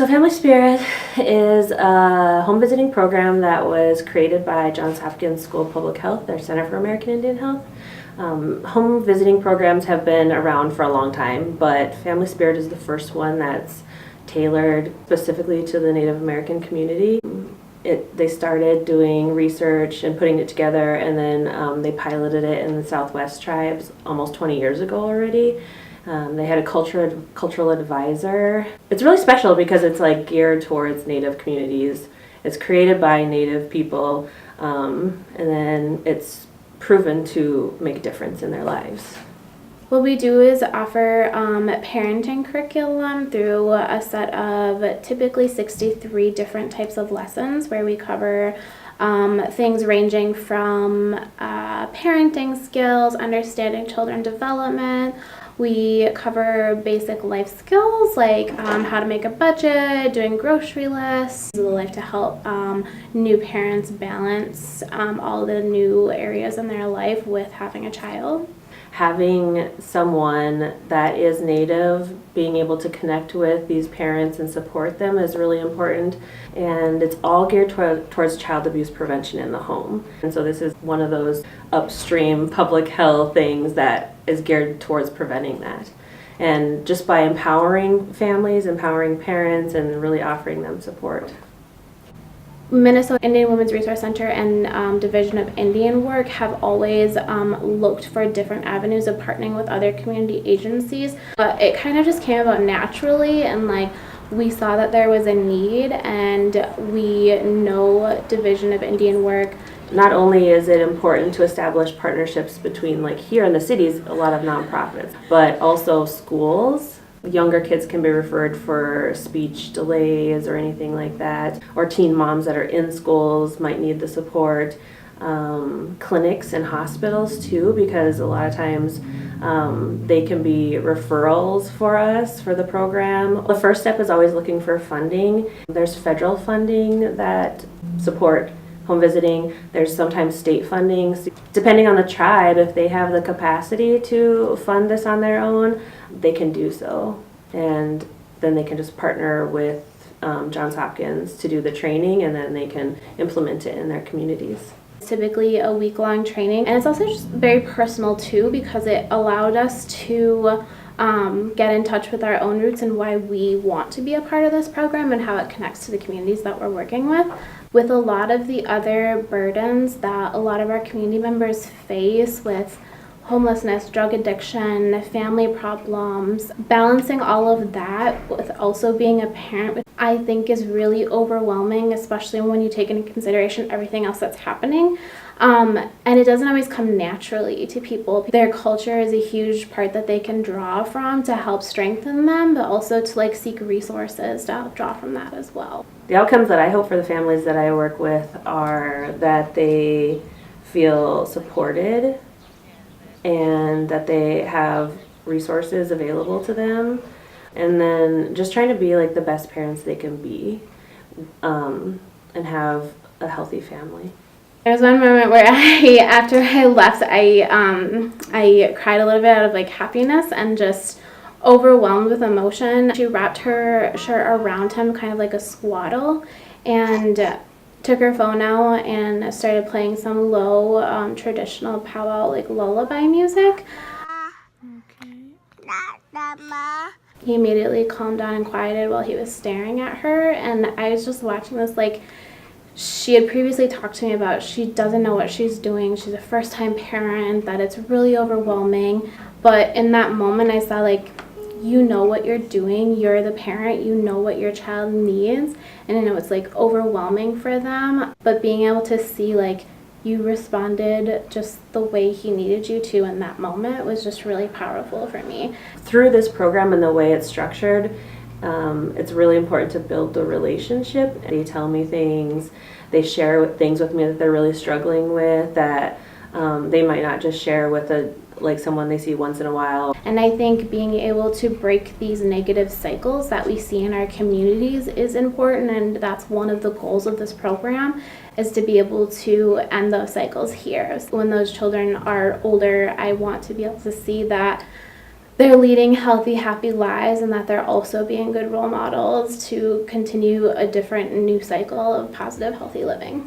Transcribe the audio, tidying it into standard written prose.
So Family Spirit is a home visiting program that was created by Johns Hopkins School of Public Health, their Center for American Indian Health. Home visiting programs have been around for a long time, but Family Spirit is the first one that's tailored specifically to the Native American community. They started doing research and putting it together, and then they piloted it in the Southwest tribes almost 20 years ago already. They had a cultural advisor. It's really special because it's like geared towards Native communities. It's created by Native people, and then it's proven to make a difference in their lives. What we do is offer parenting curriculum through a set of typically 63 different types of lessons where we cover things ranging from parenting skills, understanding children development. We cover basic life skills like how to make a budget, doing grocery lists, the life to help new parents balance all the new areas in their life with having a child. Having someone that is Native being able to connect with these parents and support them is really important, and it's all geared towards child abuse prevention in the home. And so this is one of those upstream public health things that is geared towards preventing that. And just by empowering families, empowering parents, and really offering them support. Minnesota Indian Women's Resource Center and Division of Indian Work have always looked for different avenues of partnering with other community agencies. But it kind of just came about naturally, and we saw that there was a need, and we know Division of Indian Work. Not only is it important to establish partnerships between, here in the cities, a lot of nonprofits, but also schools. Younger kids can be referred for speech delays or anything like that, or teen moms that are in schools might need the support. Clinics and hospitals too, because a lot of times they can be referrals for us for the program. The first step is always looking for funding. There's federal funding that support home visiting. There's sometimes state funding. Depending on the tribe, if they have the capacity to fund this on their own, they can do so. And then they can just partner with Johns Hopkins to do the training, and then they can implement it in their communities. It's typically a week-long training, and it's also just very personal too, because it allowed us to get in touch with our own roots and why we want to be a part of this program and how it connects to the communities that we're working with. With a lot of the other burdens that a lot of our community members face with homelessness, drug addiction, family problems, balancing all of that with also being a parent, which I think is really overwhelming, especially when you take into consideration everything else that's happening. And it doesn't always come naturally to people. Their culture is a huge part that they can draw from to help strengthen them, but also to seek resources to help draw from that as well. The outcomes that I hope for the families that I work with are that they feel supported and that they have resources available to them, and then just trying to be the best parents they can be, and have a healthy family. There was one moment where after I left, I cried a little bit out of happiness and just overwhelmed with emotion. She wrapped her shirt around him kind of like a swaddle, and took her phone out and started playing some low traditional powwow lullaby music. He immediately calmed down and quieted while he was staring at her, and I was just watching this she had previously talked to me about she doesn't know what she's doing. She's a first-time parent, that it's really overwhelming. But in that moment, I saw you know what you're doing. You're the parent. You know what your child needs. And I know it's overwhelming for them. But being able to see you responded just the way he needed you to in that moment was just really powerful for me. Through this program and the way it's structured, it's really important to build the relationship. They tell me things, they share things with me that they're really struggling with that they might not just share with someone they see once in a while. And I think being able to break these negative cycles that we see in our communities is important, and that's one of the goals of this program, is to be able to end those cycles here. So when those children are older, I want to be able to see that they're leading healthy, happy lives and that they're also being good role models to continue a different new cycle of positive, healthy living.